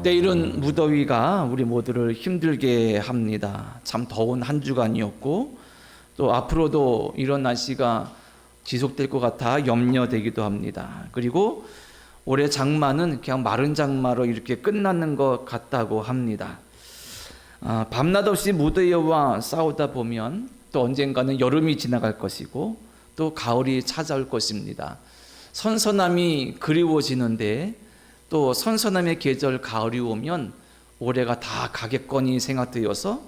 때이른 무더위가 우리 모두를 힘들게 합니다. 참 더운 한 주간이었고 또 앞으로도 이런 날씨가 지속될 것 같아 염려되기도 합니다. 그리고 올해 장마는 그냥 마른 장마로 이렇게 끝나는 것 같다고 합니다. 밤낮 없이 무더위와 싸우다 보면 또 언젠가는 여름이 지나갈 것이고 또 가을이 찾아올 것입니다. 선선함이 그리워지는데 또 선선함의 계절 가을이 오면 올해가 다 가겠거니 생각되어서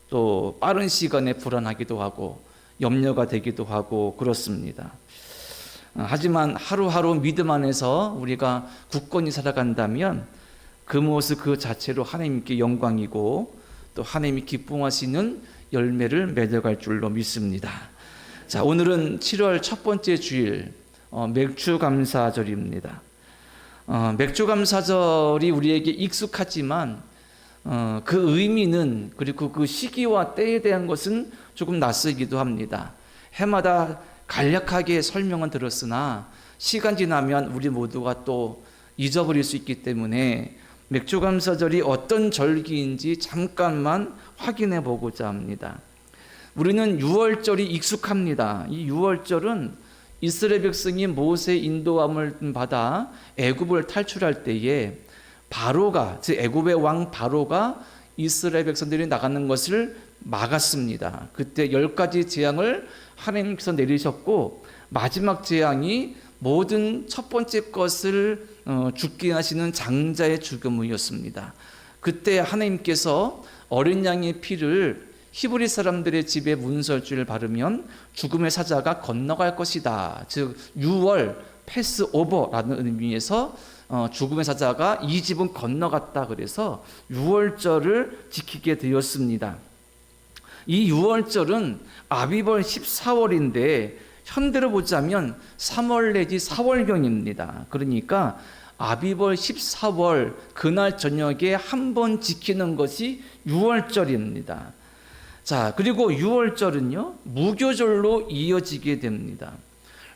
또 빠른 시간에 불안하기도 하고 염려가 되기도 하고 그렇습니다. 하지만 하루하루 믿음 안에서 우리가 굳건히 살아간다면 그 모습 그 자체로 하나님께 영광이고 또 하나님이 기뻐하시는 열매를 맺어갈 줄로 믿습니다. 자, 오늘은 7월 첫 번째 주일 맥주감사절입니다. 맥주감사절이 우리에게 익숙하지만 그 의미는 그리고 그 시기와 때에 대한 것은 조금 낯설기도 합니다. 해마다 간략하게 설명은 들었으나 시간 지나면 우리 모두가 또 잊어버릴 수 있기 때문에 맥주감사절이 어떤 절기인지 잠깐만 확인해 보고자 합니다. 우리는 유월절이 익숙합니다. 이 유월절은 이스라엘 백성이 모세의 인도함을 받아 애굽을 탈출할 때에 바로가, 즉 애굽의 왕 바로가 이스라엘 백성들이 나가는 것을 막았습니다. 그때 10가지 재앙을 하나님께서 내리셨고 마지막 재앙이 모든 첫 번째 것을 죽게 하시는 장자의 죽음이었습니다. 그때 하나님께서 어린 양의 피를 히브리 사람들의 집에 문설주를 바르면 죽음의 사자가 건너갈 것이다. 즉 유월 패스오버라는 의미에서 죽음의 사자가 이 집은 건너갔다. 그래서 유월절을 지키게 되었습니다. 이 유월절은 아비벌 14월인데 현대로 보자면 3월 내지 4월경입니다. 그러니까 아비벌 14월 그날 저녁에 한 번 지키는 것이 유월절입니다. 자, 그리고 유월절은요 무교절로 이어지게 됩니다.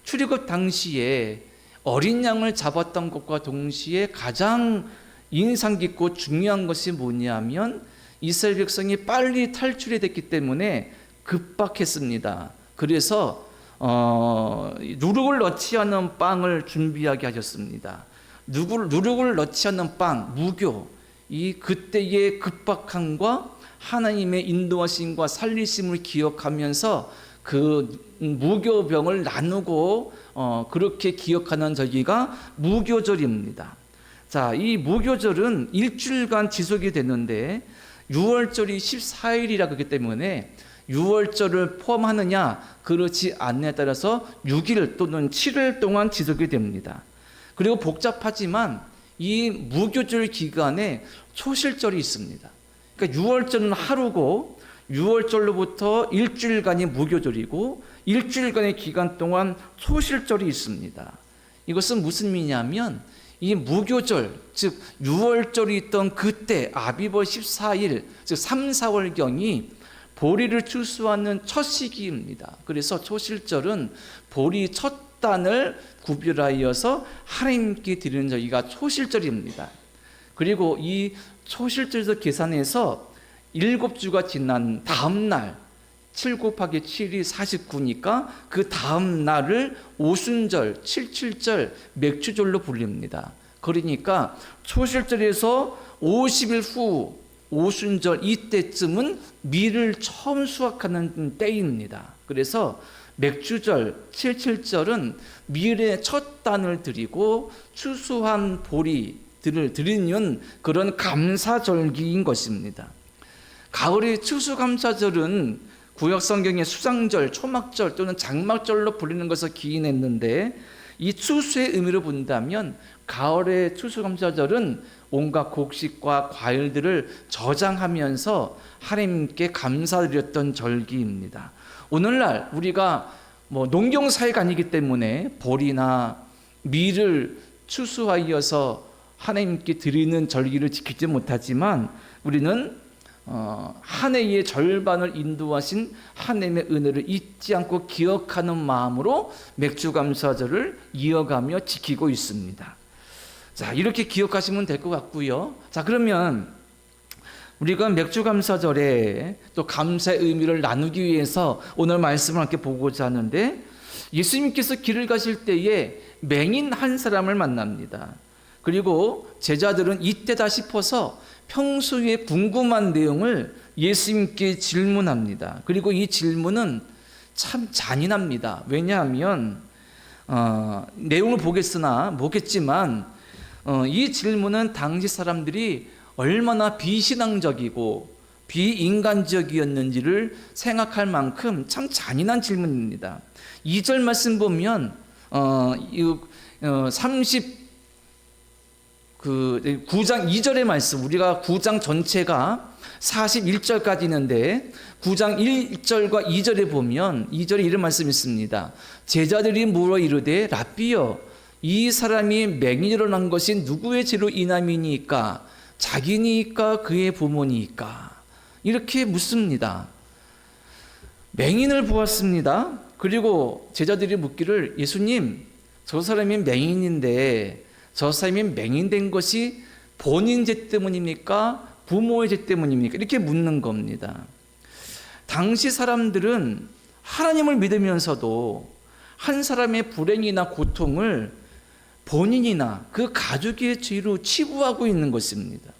출애굽 당시에 어린 양을 잡았던 것과 동시에 가장 인상 깊고 중요한 것이 뭐냐면 이스라엘 백성이 빨리 탈출이 됐기 때문에 급박했습니다. 그래서 누룩을 넣지 않은 빵을 준비하게 하셨습니다. 누룩을 넣지 않는 빵, 무교, 이 그때의 급박함과 하나님의 인도하심과 살리심을 기억하면서 그 무교병을 나누고 그렇게 기억하는 절기가 무교절입니다. 자, 이 무교절은 일주일간 지속이 되는데 유월절이 14일이라 그렇기 때문에 유월절을 포함하느냐 그렇지 않느냐에 따라서 6일 또는 7일 동안 지속이 됩니다. 그리고 복잡하지만 이 무교절 기간에 초실절이 있습니다. 그러니까 유월절은 하루고 유월절로부터 일주일간이 무교절이고 일주일간의 기간 동안 초실절이 있습니다. 이것은 무슨 의미냐면 이 무교절, 즉 유월절이 있던 그때 아비벌 14일, 즉 3, 4월경이 보리를 추수하는 첫 시기입니다. 그래서 초실절은 보리 첫 단을 구별하여서 하나님께 드리는 절기가 초실절입니다. 그리고 이 초실절에서 계산해서 7주가 지난 다음 날 7 곱하기 7이 49니까 그 다음 날을 오순절, 77절, 맥주절로 불립니다. 그러니까 초실절에서 50일 후 오순절 이때쯤은 밀을 처음 수확하는 때입니다. 그래서 맥주절, 77절은 밀의 첫 단을 드리고 추수한 보리들을 드리는 그런 감사절기인 것입니다. 가을의 추수감사절은 구약성경의 수상절, 초막절 또는 장막절로 불리는 것을 기인했는데 이 추수의 의미로 본다면 가을의 추수감사절은 온갖 곡식과 과일들을 저장하면서 하나님께 감사드렸던 절기입니다. 오늘날 우리가 농경사회가 아니기 때문에 보리나 밀을 추수하여서 하나님께 드리는 절기를 지키지 못하지만 우리는 한 해의 절반을 인도하신 하나님의 은혜를 잊지 않고 기억하는 마음으로 맥주감사절을 이어가며 지키고 있습니다. 자, 이렇게 기억하시면 될 것 같고요. 자, 그러면 우리가 맥주감사절에 또 감사의 의미를 나누기 위해서 오늘 말씀을 함께 보고자 하는데, 예수님께서 길을 가실 때에 맹인 한 사람을 만납니다. 그리고 제자들은 이때다 싶어서 평소에 궁금한 내용을 예수님께 질문합니다. 그리고 이 질문은 참 잔인합니다. 왜냐하면 내용을 보겠지만 이 질문은 당시 사람들이 얼마나 비신앙적이고 비인간적이었는지를 생각할 만큼 참 잔인한 질문입니다. 2절 말씀 보면 9장 2절의 말씀, 우리가 9장 전체가 41절까지 있는데 9장 1절과 2절에 보면 2절에 이런 말씀이 있습니다. 제자들이 물어 이르되 랍비여, 이 사람이 맹인으로 난 것이 누구의 죄로 인함이니까? 자기니까 그의 부모니까? 이렇게 묻습니다. 맹인을 보았습니다. 그리고 제자들이 묻기를, 예수님, 저 사람이 맹인인데 저 사람이 맹인된 것이 본인 죄 때문입니까? 부모의 죄 때문입니까? 이렇게 묻는 겁니다. 당시 사람들은 하나님을 믿으면서도 한 사람의 불행이나 고통을 본인이나 그 가족의 죄로 치부하고 있는 것입니다.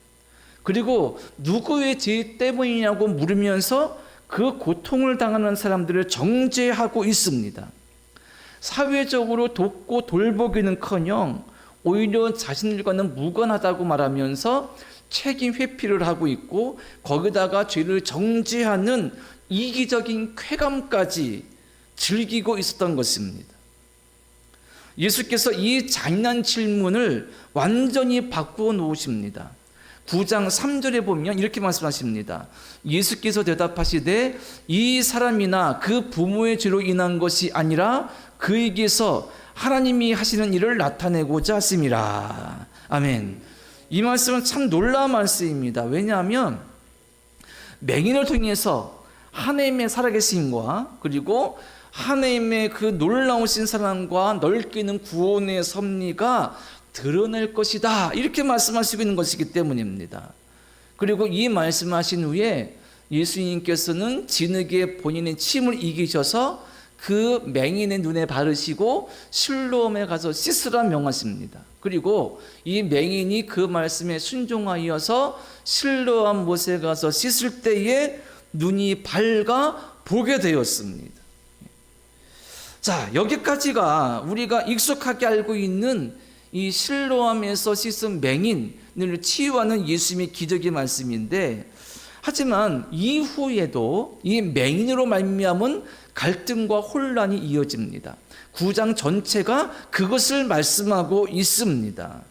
그리고 누구의 죄 때문이냐고 물으면서 그 고통을 당하는 사람들을 정죄하고 있습니다. 사회적으로 돕고 돌보기는커녕 오히려 자신들과는 무관하다고 말하면서 책임 회피를 하고 있고, 거기다가 죄를 정죄하는 이기적인 쾌감까지 즐기고 있었던 것입니다. 예수께서 이 잔인한 질문을 완전히 바꾸어 놓으십니다. 9장 3절에 보면 이렇게 말씀하십니다. 예수께서 대답하시되 이 사람이나 그 부모의 죄로 인한 것이 아니라 그에게서 하나님이 하시는 일을 나타내고자 하심이라. 아멘. 이 말씀은 참 놀라운 말씀입니다. 왜냐하면 맹인을 통해서 하나님의 살아계심과 그리고 하나님의 그 놀라우신 사랑과 넓게는 구원의 섭리가 드러낼 것이다, 이렇게 말씀하시고 있는 것이기 때문입니다. 그리고 이 말씀하신 후에 예수님께서는 진흙에 본인의 침을 이기셔서 그 맹인의 눈에 바르시고 실로암에 가서 씻으라 명하십니다. 그리고 이 맹인이 그 말씀에 순종하여서 실로암 못에 가서 씻을 때에 눈이 밝아 보게 되었습니다. 자, 여기까지가 우리가 익숙하게 알고 있는 이 실로암에서 씻은 맹인을 치유하는 예수님의 기적의 말씀인데, 하지만 이후에도 이 맹인으로 말미암은 갈등과 혼란이 이어집니다. 9장 전체가 그것을 말씀하고 있습니다.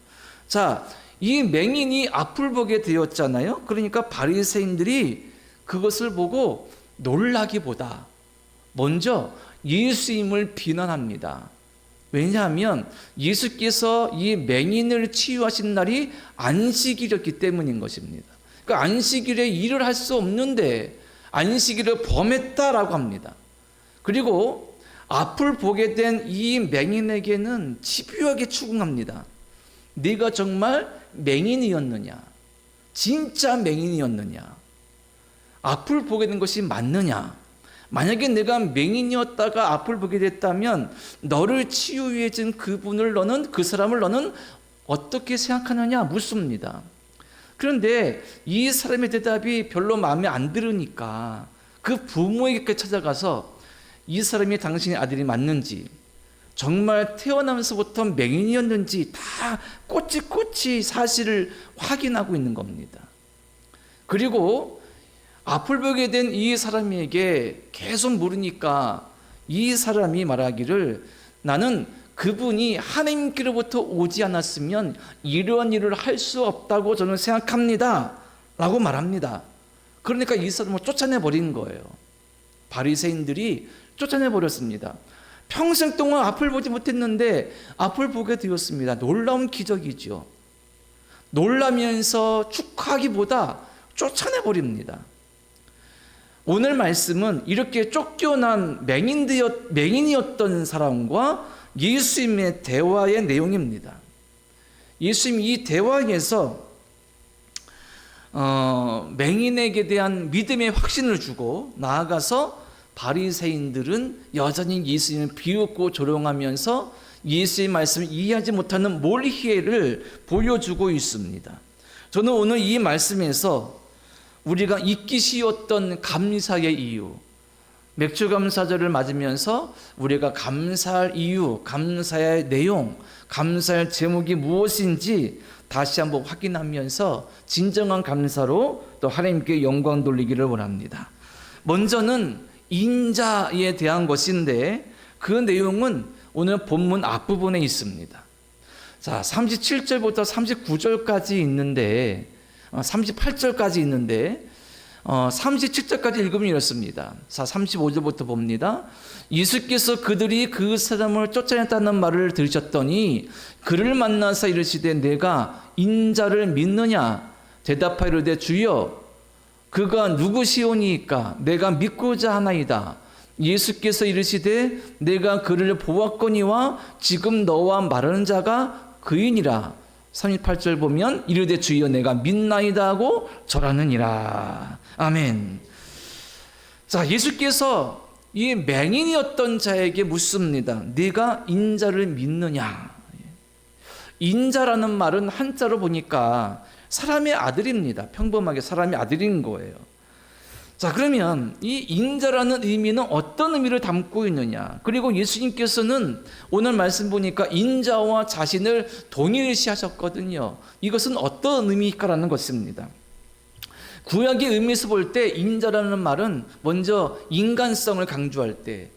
자, 이 맹인이 앞을 보게 되었잖아요. 그러니까 바리새인들이 그것을 보고 놀라기보다 먼저 예수님을 비난합니다. 왜냐하면 예수께서 이 맹인을 치유하신 날이 안식일이었기 때문인 것입니다. 그러니까 안식일에 일을 할 수 없는데 안식일을 범했다라고 합니다. 그리고 앞을 보게 된 이 맹인에게는 집요하게 추궁합니다. 네가 정말 맹인이었느냐? 진짜 맹인이었느냐? 앞을 보게 된 것이 맞느냐? 만약에 내가 맹인이었다가 앞을 보게 됐다면 너를 치유해 준 그 사람을 너는 어떻게 생각하느냐 묻습니다. 그런데 이 사람의 대답이 별로 마음에 안 들으니까 그 부모에게 찾아가서 이 사람이 당신의 아들이 맞는지, 정말 태어나면서부터 맹인이었는지 다 꼬치꼬치 사실을 확인하고 있는 겁니다. 그리고 앞을 보게 된 이 사람에게 계속 물으니까 이 사람이 말하기를, 나는 그분이 하나님께로부터 오지 않았으면 이러한 일을 할 수 없다고 저는 생각합니다 라고 말합니다. 그러니까 이 사람을 쫓아내버린 거예요. 바리새인들이 쫓아내버렸습니다. 평생 동안 앞을 보지 못했는데 앞을 보게 되었습니다. 놀라운 기적이죠. 놀라면서 축하하기보다 쫓아내버립니다. 오늘 말씀은 이렇게 쫓겨난 맹인이었던 사람과 예수님의 대화의 내용입니다. 예수님이 이 대화에서 맹인에게 대한 믿음의 확신을 주고, 나아가서 바리새인들은 여전히 예수님을 비웃고 조롱하면서 예수의 말씀을 이해하지 못하는 몰희를 보여주고 있습니다. 저는 오늘 이 말씀에서 우리가 잊기 쉬웠던 감사의 이유, 맥주감사절을 맞으면서 우리가 감사할 이유, 감사의 내용, 감사할 제목이 무엇인지 다시 한번 확인하면서 진정한 감사로 또 하나님께 영광 돌리기를 원합니다. 먼저는 인자에 대한 것인데, 그 내용은 오늘 본문 앞부분에 있습니다. 자, 37절부터 39절까지 있는데, 38절까지 있는데, 37절까지 읽으면 이렇습니다. 자, 35절부터 봅니다. 예수께서 그들이 그 사람을 쫓아냈다는 말을 들으셨더니 그를 만나서 이르시되 내가 인자를 믿느냐? 대답하여 이르되 주여 그가 누구시오니이까? 내가 믿고자 하나이다. 예수께서 이르시되 내가 그를 보았거니와 지금 너와 말하는 자가 그이니라. 38절 보면 이르되 주여 내가 믿나이다 하고 절하느니라. 아멘. 자, 예수께서 이 맹인이었던 자에게 묻습니다. 네가 인자를 믿느냐? 인자라는 말은 한자로 보니까 사람의 아들입니다. 평범하게 사람의 아들인 거예요. 자, 그러면 이 인자라는 의미는 어떤 의미를 담고 있느냐? 그리고 예수님께서는 오늘 말씀 보니까 인자와 자신을 동일시하셨거든요. 이것은 어떤 의미일까라는 것입니다. 구약의 의미에서 볼 때 인자라는 말은 먼저 인간성을 강조할 때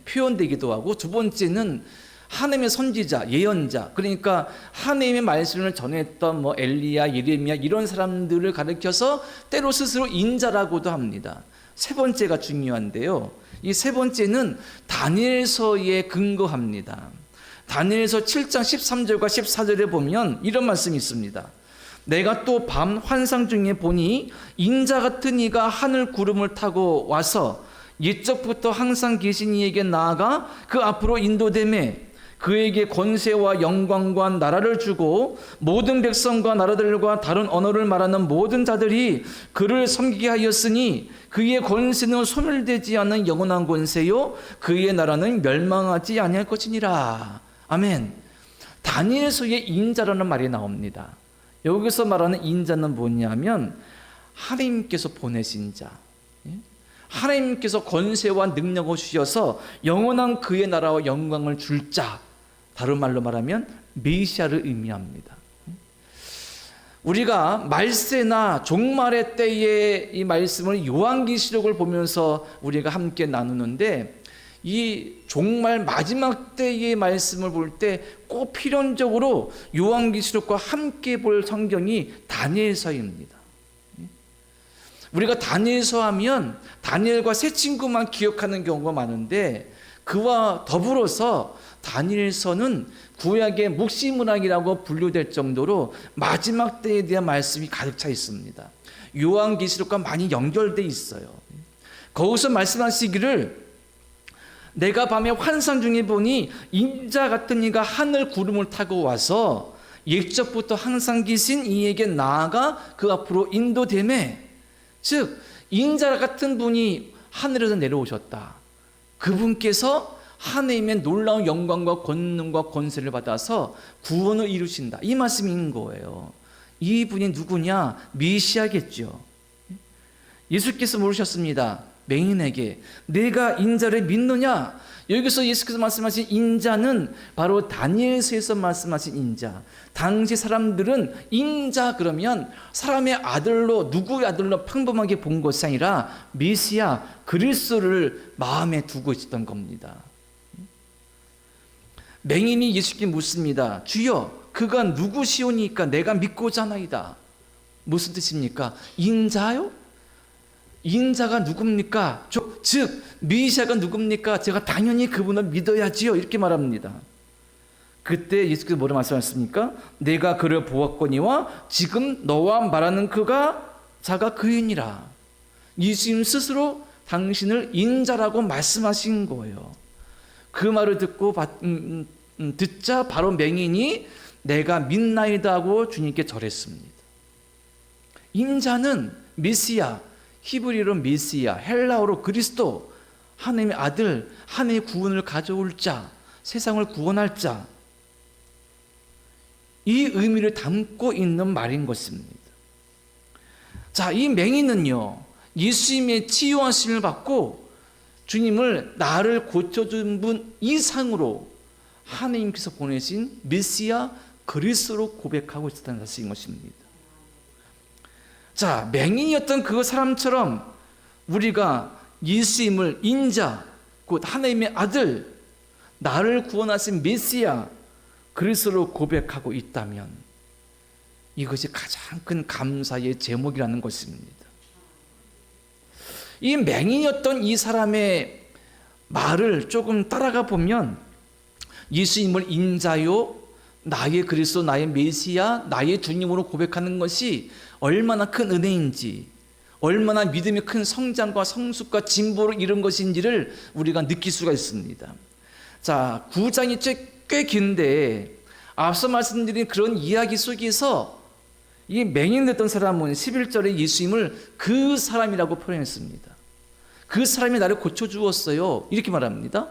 표현되기도 하고, 두 번째는 하나님의 선지자, 예언자, 그러니까 하나님의 말씀을 전했던 엘리야, 예레미야 이런 사람들을 가리켜서 때로 스스로 인자라고도 합니다. 세 번째가 중요한데요. 이 세 번째는 다니엘서에 근거합니다. 다니엘서 7장 13절과 14절에 보면 이런 말씀이 있습니다. 내가 또 밤 환상 중에 보니 인자 같은 이가 하늘 구름을 타고 와서 옛적부터 항상 계신 이에게 나아가 그 앞으로 인도되매 그에게 권세와 영광과 나라를 주고 모든 백성과 나라들과 다른 언어를 말하는 모든 자들이 그를 섬기게 하였으니 그의 권세는 소멸되지 않는 영원한 권세요 그의 나라는 멸망하지 아니할 것이니라. 아멘. 다니엘서에 인자라는 말이 나옵니다. 여기서 말하는 인자는 뭐냐면 하나님께서 보내신 자, 하나님께서 권세와 능력을 주셔서 영원한 그의 나라와 영광을 줄 자, 다른 말로 말하면 메시아를 의미합니다. 우리가 말세나 종말의 때의 이 말씀을 요한계시록을 보면서 우리가 함께 나누는데, 이 종말 마지막 때의 말씀을 볼 때 꼭 필연적으로 요한계시록과 함께 볼 성경이 다니엘서입니다. 우리가 다니엘서 하면 다니엘과 세 친구만 기억하는 경우가 많은데, 그와 더불어서 다니엘서는 구약의 묵시문학이라고 분류될 정도로 마지막 때에 대한 말씀이 가득 차 있습니다. 요한계시록과 많이 연결돼 있어요. 거기서 말씀하시기를 내가 밤에 환상 중에 보니 인자 같은 이가 하늘 구름을 타고 와서 옛적부터 항상 계신 이에게 나아가 그 앞으로 인도되매, 즉 인자 같은 분이 하늘에서 내려오셨다. 그분께서 하나님의 놀라운 영광과 권능과 권세를 받아서 구원을 이루신다. 이 말씀인 거예요. 이 분이 누구냐? 메시아겠죠. 예수께서 물으셨습니다. 맹인에게 내가 인자를 믿느냐? 여기서 예수께서 말씀하신 인자는 바로 다니엘서에서 말씀하신 인자. 당시 사람들은 인자 그러면 사람의 아들로, 누구의 아들로 평범하게 본 것이 아니라 메시아 그리스도를 마음에 두고 있었던 겁니다. 맹인이 예수께 묻습니다. 주여 그가 누구시오니까 내가 믿고자 하나이다. 무슨 뜻입니까? 인자요? 인자가 누굽니까? 즉 메시아가 누굽니까? 제가 당연히 그분을 믿어야지요. 이렇게 말합니다. 그때 예수께서 뭐라 말씀하셨습니까? 내가 그를 보았거니와 지금 너와 말하는 그가 자가 그이니라. 예수님 스스로 당신을 인자라고 말씀하신 거예요. 그 말을 듣자 바로 맹인이 내가 믿나이다 하고 주님께 절했습니다. 인자는 메시아, 히브리어로 메시아, 헬라어로 그리스도, 하나님의 아들, 하나님의 구원을 가져올 자, 세상을 구원할 자, 이 의미를 담고 있는 말인 것입니다. 자, 이 맹인은요, 예수님의 치유하심을 받고 주님을 나를 고쳐준 분 이상으로 하나님께서 보내신 메시아 그리스도로 고백하고 있었다는 사실인 것입니다. 자, 맹인이었던 그 사람처럼 우리가 예수님을 인자, 곧 하나님의 아들, 나를 구원하신 메시아 그리스도로 고백하고 있다면 이것이 가장 큰 감사의 제목이라는 것입니다. 이 맹인이었던 이 사람의 말을 조금 따라가 보면 예수님을 인자요, 나의 그리스도, 나의 메시아, 나의 주님으로 고백하는 것이 얼마나 큰 은혜인지, 얼마나 믿음의 큰 성장과 성숙과 진보를 이룬 것인지를 우리가 느낄 수가 있습니다. 자, 9장이 꽤 긴데 앞서 말씀드린 그런 이야기 속에서 이 맹인됐던 사람은 11절에 예수님을 그 사람이라고 표현했습니다. 그 사람이 나를 고쳐주었어요, 이렇게 말합니다.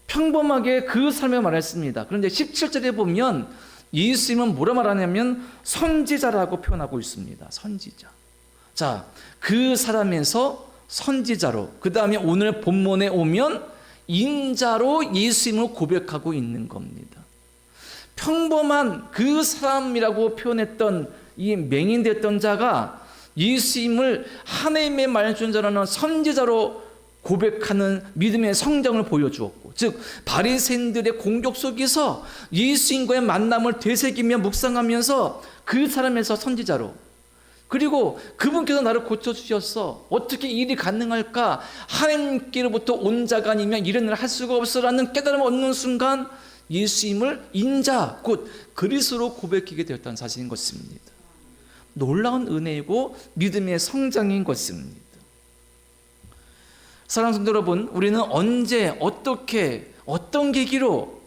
평범하게 그 사람이 말했습니다. 그런데 17절에 보면 예수님은 뭐라 말하냐면 선지자라고 표현하고 있습니다. 선지자. 자, 그 사람에서 선지자로, 그 다음에 오늘 본문에 오면 인자로 예수님을 고백하고 있는 겁니다. 평범한 그 사람이라고 표현했던 이 맹인됐던 자가 예수님을 하나님의 말씀자라는 선지자로 고백하는 믿음의 성장을 보여주었고, 즉 바리새인들의 공격 속에서 예수님과의 만남을 되새기며 묵상하면서 그 사람에서 선지자로, 그리고 그분께서 나를 고쳐주셨어, 어떻게 일이 가능할까, 하나님께로부터 온 자가 아니면 이런 일을 할 수가 없어라는 깨달음을 얻는 순간 예수님을 인자, 곧 그리스도로 고백하게 되었다는 사실인 것입니다. 놀라운 은혜이고 믿음의 성장인 것입니다. 사랑하는 성도 여러분, 우리는 언제 어떻게 어떤 계기로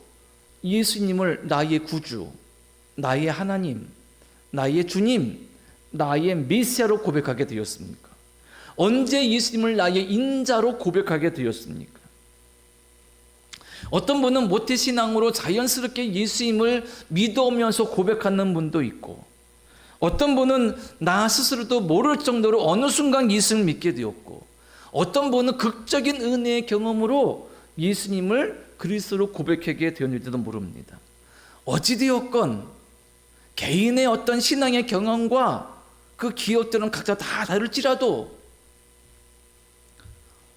예수님을 나의 구주, 나의 하나님, 나의 주님, 나의 메시아로 고백하게 되었습니까? 언제 예수님을 나의 인자로 고백하게 되었습니까? 어떤 분은 모태신앙으로 자연스럽게 예수님을 믿으면서 고백하는 분도 있고, 어떤 분은 나 스스로도 모를 정도로 어느 순간 예수님을 믿게 되었고, 어떤 분은 극적인 은혜의 경험으로 예수님을 그리스도로 고백하게 되었는지도 모릅니다. 어찌되었건 개인의 어떤 신앙의 경험과 그 기억들은 각자 다 다를지라도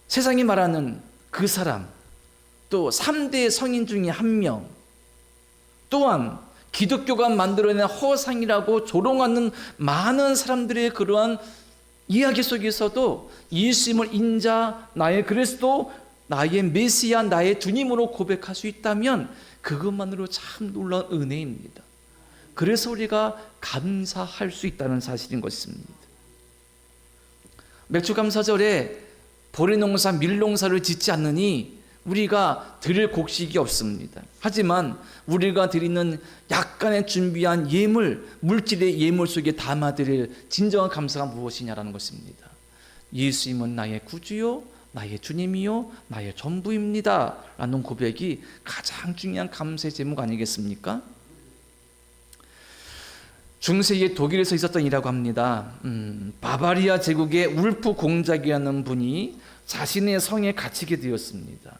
세상이 말하는 그 사람, 또 3대 성인 중에 한 명, 또한 기독교가 만들어낸 허상이라고 조롱하는 많은 사람들의 그러한 이야기 속에서도 예수님을 인자, 나의 그리스도, 나의 메시아, 나의 주님으로 고백할 수 있다면 그것만으로 참 놀라운 은혜입니다. 그래서 우리가 감사할 수 있다는 사실인 것입니다. 맥주감사절에 보리농사, 밀농사를 짓지 않느니 우리가 드릴 곡식이 없습니다. 하지만 우리가 드리는 약간의 준비한 예물, 물질의 예물 속에 담아드릴 진정한 감사가 무엇이냐라는 것입니다. 예수님은 나의 구주요, 나의 주님이요, 나의 전부입니다 라는 고백이 가장 중요한 감사의 제목 아니겠습니까? 중세기에 독일에서 있었던 일이라고 합니다. 바바리아 제국의 울프 공작이라는 분이 자신의 성에 갇히게 되었습니다.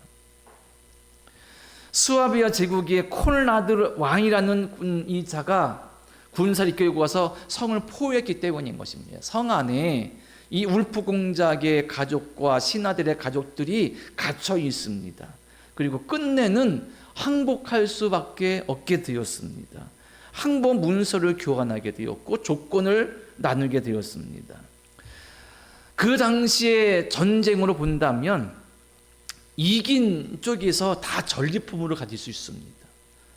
스와비아 제국의 콘라드 왕이라는 이 자가 군사를 이끌고 와서 성을 포위했기 때문인 것입니다. 성 안에 이 울프 공작의 가족과 신하들의 가족들이 갇혀 있습니다. 그리고 끝내는 항복할 수밖에 없게 되었습니다. 항복 문서를 교환하게 되었고 조건을 나누게 되었습니다. 그 당시의 전쟁으로 본다면 이긴 쪽에서 다 전리품으로 가질 수 있습니다.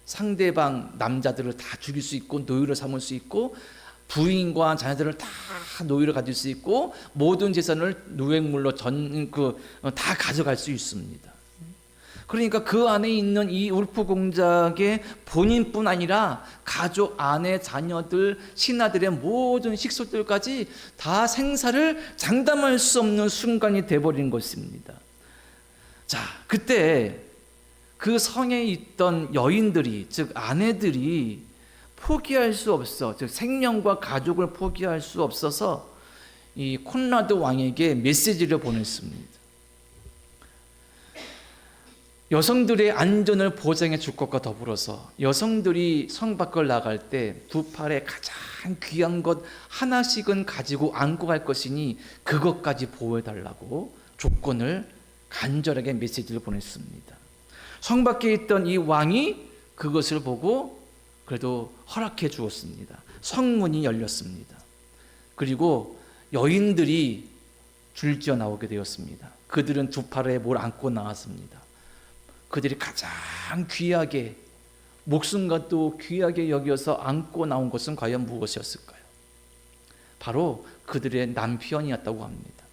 상대방 남자들을 다 죽일 수 있고 노예로 삼을 수 있고 부인과 자녀들을 다 노예로 가질 수 있고 모든 재산을 노획물로 다 가져갈 수 있습니다. 그러니까 그 안에 있는 이 울프 공작의 본인뿐 아니라 가족, 아내, 자녀들, 신하들의 모든 식솔들까지 다 생사를 장담할 수 없는 순간이 돼버린 것입니다. 자, 그때 그 성에 있던 여인들이, 즉 아내들이 포기할 수 없어, 즉 생명과 가족을 포기할 수 없어서 이 콘라드 왕에게 메시지를 보냈습니다. 여성들의 안전을 보장해 줄 것과 더불어서 여성들이 성 밖을 나갈 때 두 팔에 가장 귀한 것 하나씩은 가지고 안고 갈 것이니 그것까지 보호해달라고 조건을 간절하게 메시지를 보냈습니다. 성 밖에 있던 이 왕이 그것을 보고 그래도 허락해 주었습니다. 성문이 열렸습니다. 그리고 여인들이 줄지어 나오게 되었습니다. 그들은 두 팔에 뭘 안고 나왔습니다. 그들이 가장 귀하게, 목숨과도 귀하게 여겨서 안고 나온 것은 과연 무엇이었을까요? 바로 그들의 남편이었다고 합니다.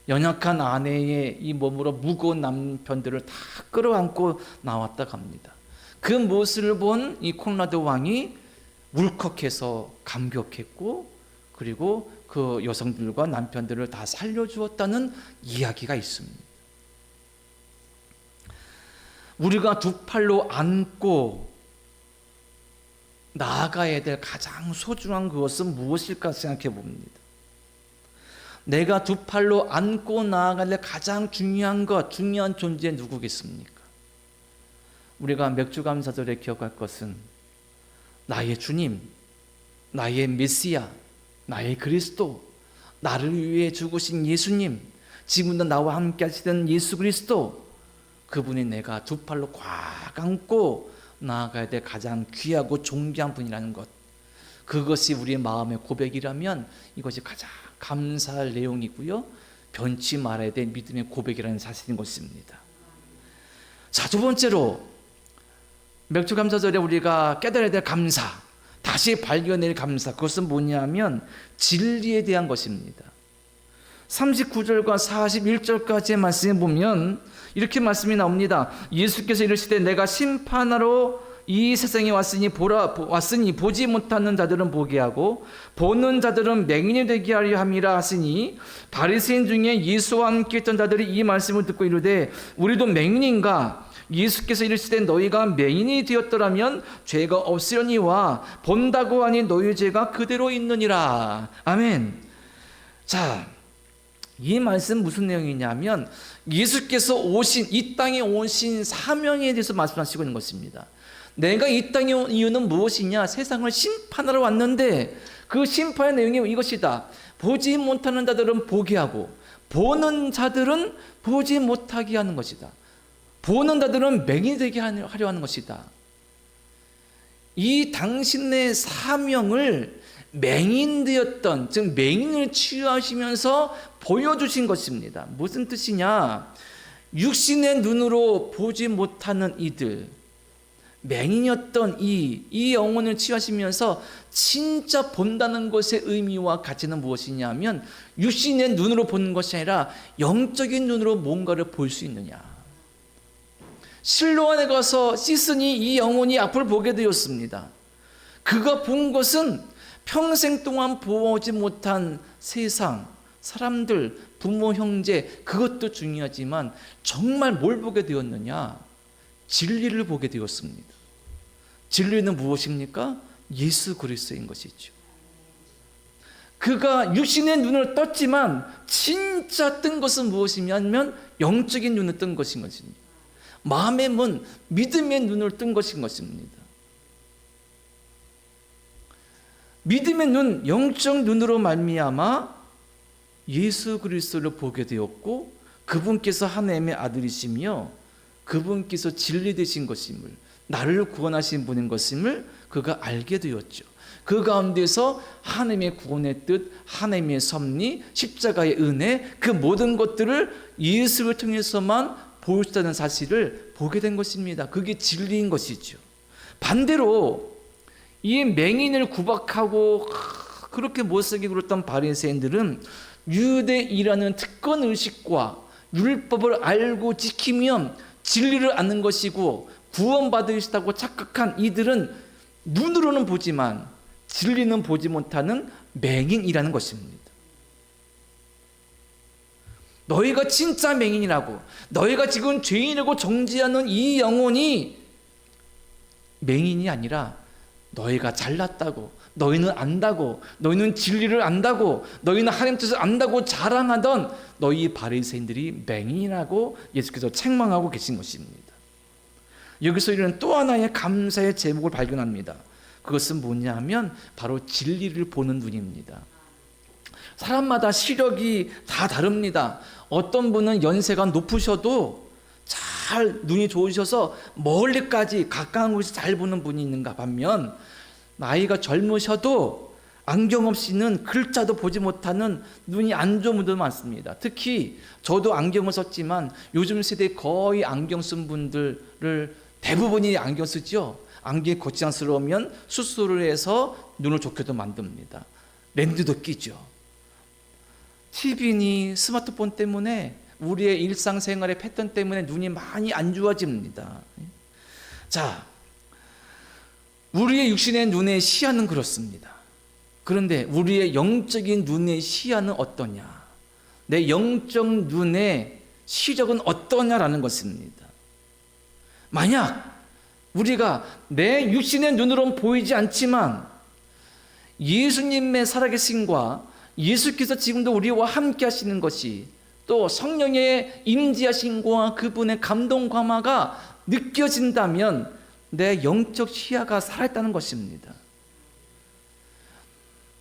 연약한 아내의 이 몸으로 무거운 남편들을 다 끌어안고 나왔다고 합니다. 그 모습을 본 이 콘라드 왕이 울컥해서 감격했고, 그리고 그 여성들과 남편들을 다 살려주었다는 이야기가 있습니다. 우리가 두 팔로 안고 나아가야 될 가장 소중한 그것은 무엇일까 생각해 봅니다. 내가 두 팔로 안고 나아가야 될 가장 중요한 것, 중요한 존재 누구겠습니까? 우리가 맥주감사절에 기억할 것은 나의 주님, 나의 메시아, 나의 그리스도, 나를 위해 죽으신 예수님, 지금도 나와 함께 하시던 예수 그리스도, 그분이 내가 두 팔로 꽉 안고 나아가야 될 가장 귀하고 존귀한 분이라는 것, 그것이 우리의 마음의 고백이라면 이것이 가장 감사할 내용이고요, 변치 말아야 될 믿음의 고백이라는 사실인 것입니다. 자, 두 번째로 맥주감사절에 우리가 깨달아야 될 감사, 다시 발견해야 될 감사, 그것은 뭐냐면 진리에 대한 것입니다. 39절과 41절까지의 말씀에 보면 이렇게 말씀이 나옵니다. 예수께서 이르시되 내가 심판하러 이 세상에 왔으니 보지 못하는 자들은 보게 하고 보는 자들은 맹인이 되게 하려 함이라 하시니, 바리새인 중에 예수와 함께 있던 자들이 이 말씀을 듣고 이르되 우리도 맹인인가? 예수께서 이르시되 너희가 맹인이 되었더라면 죄가 없으려니와 본다고 하니 너희 죄가 그대로 있느니라. 아멘. 자, 이 말씀 무슨 내용이냐면 예수께서 오신, 이 땅에 오신 사명에 대해서 말씀하시고 있는 것입니다. 내가 이 땅에 온 이유는 무엇이냐? 세상을 심판하러 왔는데 그 심판의 내용이 이것이다. 보지 못하는 자들은 보게 하고 보는 자들은 보지 못하게 하는 것이다. 보는 자들은 맹인이 되게 하려 하는 것이다. 이 당신의 사명을 맹인 되었던, 즉 맹인을 치유하시면서 보여주신 것입니다. 무슨 뜻이냐? 육신의 눈으로 보지 못하는 이들, 맹인이었던 이 영혼을 치유하시면서 진짜 본다는 것의 의미와 가치는 무엇이냐면 육신의 눈으로 보는 것이 아니라 영적인 눈으로 뭔가를 볼 수 있느냐. 실로암에 가서 씻으니 이 영혼이 앞을 보게 되었습니다. 그가 본 것은 평생 동안 보지 못한 세상, 사람들, 부모, 형제, 그것도 중요하지만 정말 뭘 보게 되었느냐? 진리를 보게 되었습니다. 진리는 무엇입니까? 예수 그리스도인 것이죠. 그가 육신의 눈을 떴지만 진짜 뜬 것은 무엇이냐면 영적인 눈을 뜬 것인 것입니다. 마음의 문, 믿음의 눈을 뜬 것인 것입니다. 믿음의 눈, 영적 눈으로 말미암아 예수 그리스도를 보게 되었고 그분께서 하나님의 아들이시며 그분께서 진리 되신 것임을, 나를 구원하신 분인 것임을 그가 알게 되었죠. 그 가운데서 하나님의 구원의 뜻, 하나님의 섭리, 십자가의 은혜, 그 모든 것들을 예수를 통해서만 볼 수 있다는 사실을 보게 된 것입니다. 그게 진리인 것이죠. 반대로 이 맹인을 구박하고 그렇게 못쓰게 굴었던 바리새인들은 유대인이라는 특권 의식과 율법을 알고 지키면 진리를 아는 것이고 구원받으시다고 착각한 이들은 눈으로는 보지만 진리는 보지 못하는 맹인이라는 것입니다. 너희가 진짜 맹인이라고, 너희가 지금 죄인이라고 정죄하는 이 영혼이 맹인이 아니라 너희가 잘났다고, 너희는 안다고, 너희는 진리를 안다고, 너희는 하나님 뜻을 안다고 자랑하던 너희 바리새인들이 맹인이라고 예수께서 책망하고 계신 것입니다. 여기서 이런 또 하나의 감사의 제목을 발견합니다. 그것은 뭐냐면 바로 진리를 보는 눈입니다. 사람마다 시력이 다 다릅니다. 어떤 분은 연세가 높으셔도 잘 눈이 좋으셔서 멀리까지 가까운 곳이 잘 보는 분이 있는가 반면 나이가 젊으셔도 안경 없이는 글자도 보지 못하는 눈이 안 좋은 분들 많습니다. 특히 저도 안경을 썼지만 요즘 세대 거의 안경 쓴 분들을 대부분이 안경 쓰죠. 안경이 거창스러우면 수술을 해서 눈을 좋게도 만듭니다. 렌즈도 끼죠. TV니 스마트폰 때문에 우리의 일상생활의 패턴 때문에 눈이 많이 안 좋아집니다. 자, 우리의 육신의 눈의 시야는 그렇습니다. 그런데 우리의 영적인 눈의 시야는 어떠냐? 내 영적 눈의 시력은 어떠냐라는 것입니다. 만약 우리가 내 육신의 눈으로는 보이지 않지만 예수님의 살아계심과 예수께서 지금도 우리와 함께 하시는 것이 또 성령의 임재하심과 그분의 감동 감화가 느껴진다면 내 영적 시야가 살아있다는 것입니다.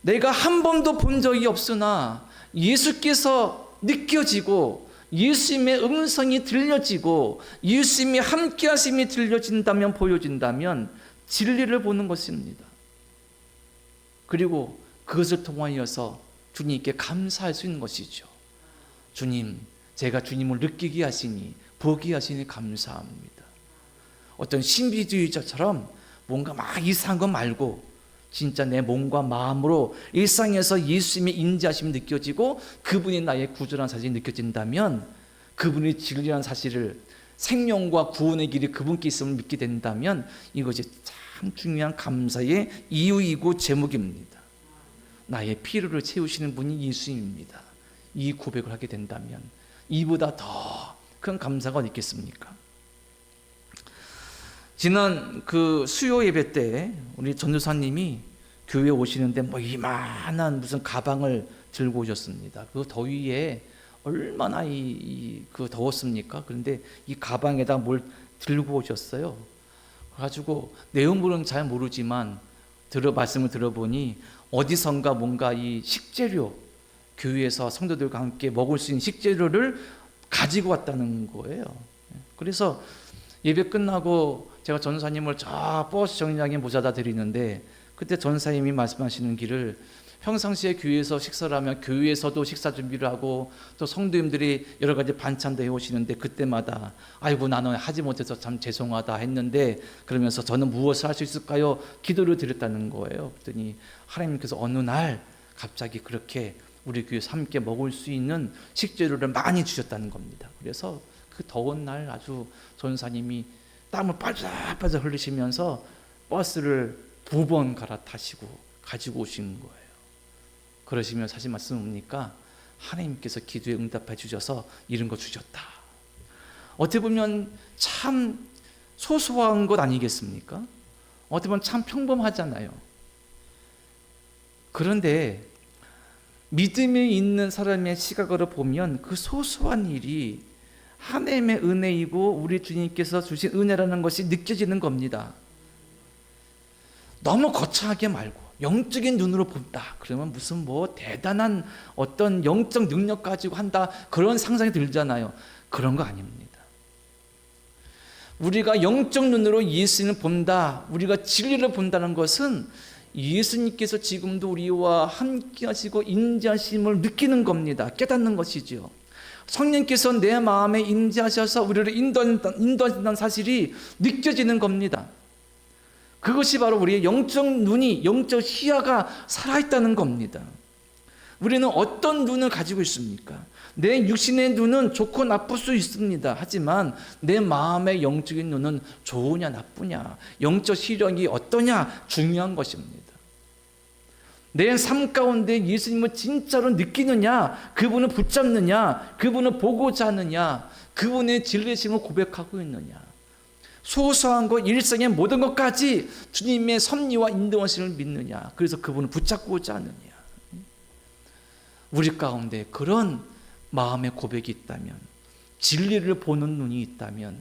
내가 한 번도 본 적이 없으나 예수께서 느껴지고 예수님의 음성이 들려지고 예수님이 함께 하심이 들려진다면 보여진다면 진리를 보는 것입니다. 그리고 그것을 통하여서 주님께 감사할 수 있는 것이죠. 주님, 제가 주님을 느끼게 하시니 보게 하시니 감사합니다. 어떤 신비주의자처럼 뭔가 막 이상한 거 말고 진짜 내 몸과 마음으로 일상에서 예수님의 인자하심이 느껴지고 그분이 나의 구주라는 사실이 느껴진다면 그분이 진리라는 사실을 생명과 구원의 길이 그분께 있음을 믿게 된다면 이것이 참 중요한 감사의 이유이고 제목입니다. 나의 필요를 채우시는 분이 예수님입니다. 이 고백을 하게 된다면 이보다 더 큰 감사가 어디 있겠습니까? 지난 그 수요 예배 때 우리 전도사님이 교회에 오시는데 뭐 이만한 무슨 가방을 들고 오셨습니다. 그 더위에 얼마나 그 더웠습니까? 그런데 이 가방에다 뭘 들고 오셨어요. 그래가지고 내용물은 잘 모르지만 말씀을 들어보니 어디선가 뭔가 이 식재료, 교회에서 성도들과 함께 먹을 수 있는 식재료를 가지고 왔다는 거예요. 그래서 예배 끝나고 제가 전사님을 저 버스 정류장에 모셔다 드리는데 그때 전사님이 말씀하시는 길을 평상시에 교회에서 식사를 하면 교회에서도 식사 준비를 하고 또 성도님들이 여러 가지 반찬도 해오시는데 그때마다 아이고 나는 하지 못해서 참 죄송하다 했는데 그러면서 저는 무엇을 할 수 있을까요? 기도를 드렸다는 거예요. 그랬더니 하나님께서 어느 날 갑자기 그렇게 우리 교회에서 함께 먹을 수 있는 식재료를 많이 주셨다는 겁니다. 그래서 그 더운 날 아주 전사님이 땀을 빠져빠져 흘리시면서 버스를 2번 갈아타시고 가지고 오신 거예요. 그러시면 사실 말씀은 뭡니까? 하나님께서 기도에 응답해 주셔서 이런 거 주셨다. 어떻게 보면 참 소소한 것 아니겠습니까? 어떻게 보면 참 평범하잖아요. 그런데 믿음이 있는 사람의 시각으로 보면 그 소소한 일이 하나님의 은혜이고 우리 주님께서 주신 은혜라는 것이 느껴지는 겁니다. 너무 거창하게 말고 영적인 눈으로 본다. 그러면 무슨 뭐 대단한 어떤 영적 능력 가지고 한다. 그런 상상이 들잖아요. 그런 거 아닙니다. 우리가 영적 눈으로 예수님을 본다. 우리가 진리를 본다는 것은 예수님께서 지금도 우리와 함께 하시고 인자하심을 느끼는 겁니다. 깨닫는 것이죠. 성령께서 내 마음에 임재하셔서 우리를 인도한다는 사실이 느껴지는 겁니다. 그것이 바로 우리의 영적 눈이, 영적 시야가 살아있다는 겁니다. 우리는 어떤 눈을 가지고 있습니까? 내 육신의 눈은 좋고 나쁠 수 있습니다. 하지만 내 마음의 영적인 눈은 좋으냐 나쁘냐, 영적 시력이 어떠냐 중요한 것입니다. 내 삶 가운데 예수님을 진짜로 느끼느냐, 그분을 붙잡느냐, 그분을 보고자 하느냐, 그분의 진리심을 고백하고 있느냐, 소소한 것, 일상의 모든 것까지 주님의 섭리와 인도하심을 믿느냐, 그래서 그분을 붙잡고자 하느냐. 우리 가운데 그런 마음의 고백이 있다면, 진리를 보는 눈이 있다면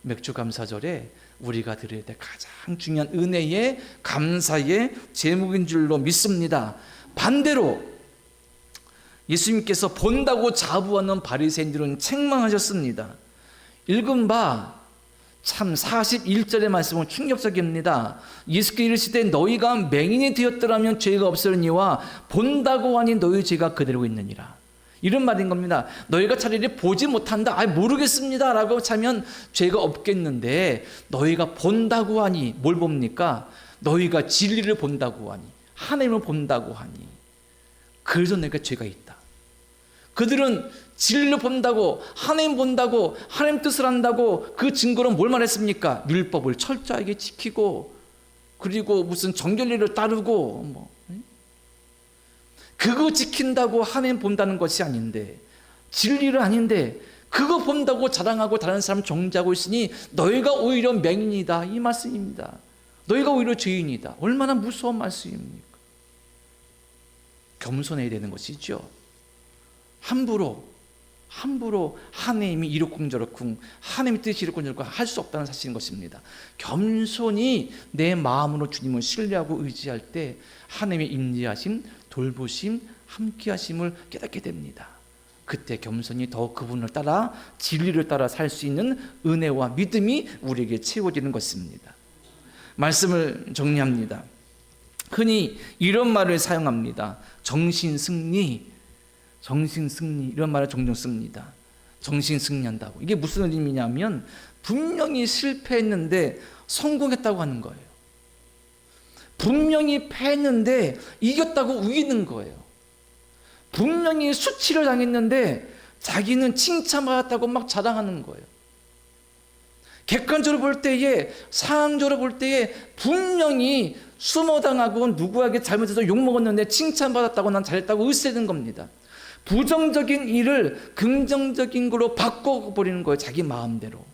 맥주감사절에 우리가 드려야 될 가장 중요한 은혜의 감사의 제목인 줄로 믿습니다. 반대로 예수님께서 본다고 자부하는 바리새인들은 책망하셨습니다. 읽은 바 참 41절의 말씀은 충격적입니다. 예수께서 이르시되 너희가 맹인이 되었더라면 죄가 없으니와 본다고 하니 너희 죄가 그대로 있느니라. 이런 말인 겁니다. 너희가 차라리 보지 못한다, 모르겠습니다 라고 하면 죄가 없겠는데, 너희가 본다고 하니 뭘 봅니까? 너희가 진리를 본다고 하니, 하나님을 본다고 하니, 그래서 내가 죄가 있다. 그들은 진리를 본다고, 하나님 본다고, 하나님 뜻을 한다고 그 증거로 뭘 말했습니까? 율법을 철저하게 지키고, 그리고 무슨 정결례를 따르고, 그거 지킨다고 하나님 본다는 것이 아닌데, 진리를 아닌데 그거 본다고 자랑하고 다른 사람 정죄하고 있으니 너희가 오히려 맹인이다, 이 말씀입니다. 너희가 오히려 죄인이다. 얼마나 무서운 말씀입니까? 겸손해야 되는 것이죠. 함부로 하나님이 이렇쿵 저렇쿵, 하나님의 뜻이 이렇쿵 저렇쿵 할 수 없다는 사실인 것입니다. 겸손히 내 마음으로 주님을 신뢰하고 의지할 때 하나님의 인지하심, 돌보심, 함께하심을 깨닫게 됩니다. 그때 겸손히 더 그분을 따라, 진리를 따라 살 수 있는 은혜와 믿음이 우리에게 채워지는 것입니다. 말씀을 정리합니다. 흔히 이런 말을 사용합니다. 정신승리 이런 말을 종종 씁니다. 정신승리한다고. 이게 무슨 의미냐면 분명히 실패했는데 성공했다고 하는 거예요. 분명히 패했는데 이겼다고 우기는 거예요. 분명히 수치를 당했는데 자기는 칭찬받았다고 막 자랑하는 거예요. 객관적으로 볼 때에, 상황적으로 볼 때에 분명히 수모당하고 누구에게 잘못해서 욕먹었는데 칭찬받았다고 난 잘했다고 의세는 겁니다. 부정적인 일을 긍정적인 걸로 바꿔버리는 거예요, 자기 마음대로.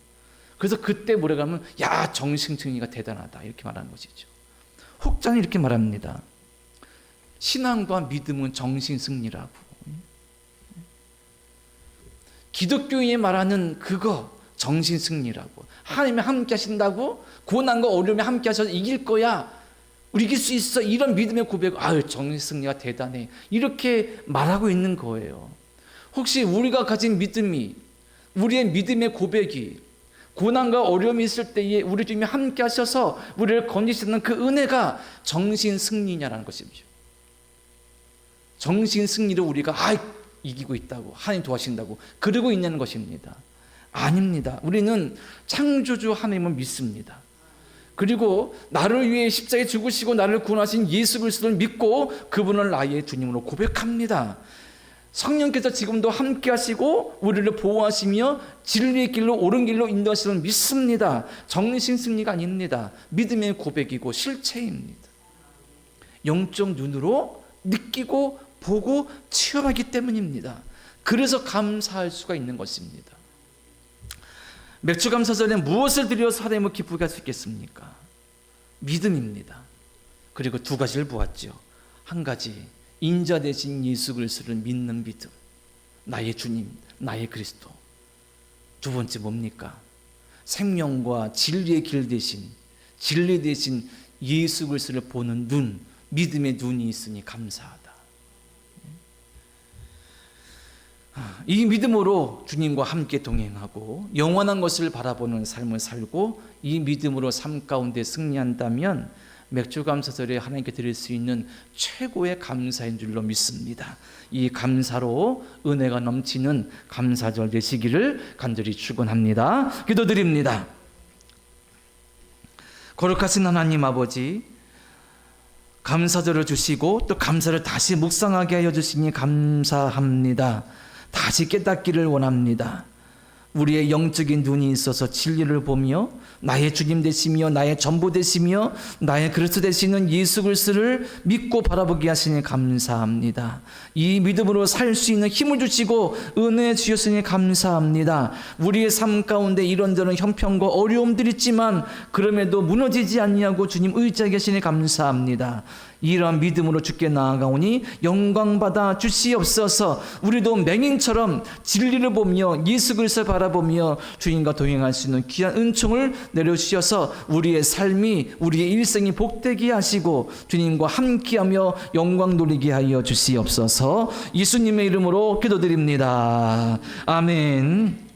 그래서 그때 뭐라고 하면 야, 정신승리가 대단하다, 이렇게 말하는 것이죠. 혹자는 이렇게 말합니다. 신앙과 믿음은 정신승리라고. 기독교인이 말하는 그거 정신승리라고. 하나님이 함께 하신다고, 고난과 어려움에 함께 하셔서 이길 거야, 우리 이길 수 있어, 이런 믿음의 고백, 아유 정신승리가 대단해, 이렇게 말하고 있는 거예요. 혹시 우리가 가진 믿음이, 우리의 믿음의 고백이 고난과 어려움이 있을 때에 우리 주님이 함께 하셔서 우리를 건지시는 그 은혜가 정신승리냐라는 것이죠. 정신승리를 우리가 이기고 있다고, 하나님 도와신다고 그러고 있냐는 것입니다. 아닙니다. 우리는 창조주 하나님을 믿습니다. 그리고 나를 위해 십자가에 죽으시고 나를 구원하신 예수 그리스도를 믿고 그분을 나의 주님으로 고백합니다. 성령께서 지금도 함께 하시고 우리를 보호하시며 진리의 길로, 옳은 길로 인도하시는 믿습니다. 정신승리가 아닙니다. 믿음의 고백이고 실체입니다. 영적 눈으로 느끼고 보고 체험하기 때문입니다. 그래서 감사할 수가 있는 것입니다. 맥주감사절에 무엇을 드려서 하나님을 기쁘게 할 수 있겠습니까? 믿음입니다. 그리고 두 가지를 보았죠. 한 가지, 인자 되신 예수 그리스도를 믿는 믿음, 나의 주님, 나의 그리스도. 두 번째 뭡니까? 생명과 진리의 길 대신, 진리 대신 예수 그리스도를 보는 눈, 믿음의 눈이 있으니 감사하다. 이 믿음으로 주님과 함께 동행하고 영원한 것을 바라보는 삶을 살고 이 믿음으로 삶 가운데 승리한다면 맥주감사절에 하나님께 드릴 수 있는 최고의 감사인 줄로 믿습니다. 이 감사로 은혜가 넘치는 감사절 되시기를 간절히 축원합니다. 기도드립니다. 거룩하신 하나님 아버지, 감사절을 주시고 또 감사를 다시 묵상하게 하여 주시니 감사합니다. 다시 깨닫기를 원합니다. 우리의 영적인 눈이 있어서 진리를 보며 나의 주님 되시며 나의 전부 되시며 나의 그리스도 되시는 예수 그리스도를 믿고 바라보게 하시니 감사합니다. 이 믿음으로 살 수 있는 힘을 주시고 은혜 주셨으니 감사합니다. 우리의 삶 가운데 이런저런 형편과 어려움들이 있지만 그럼에도 무너지지 아니하고 주님 의지하게 하시니 감사합니다. 이러한 믿음으로 주께 나아가오니 영광받아 주시옵소서. 우리도 맹인처럼 진리를 보며 예수 그리스도를 바라보며 주님과 동행할 수 있는 귀한 은총을 내려주셔서 우리의 삶이 우리의 일생이 복되게 하시고 주님과 함께하며 영광 돌리게 하여 주시옵소서. 예수님의 이름으로 기도드립니다. 아멘.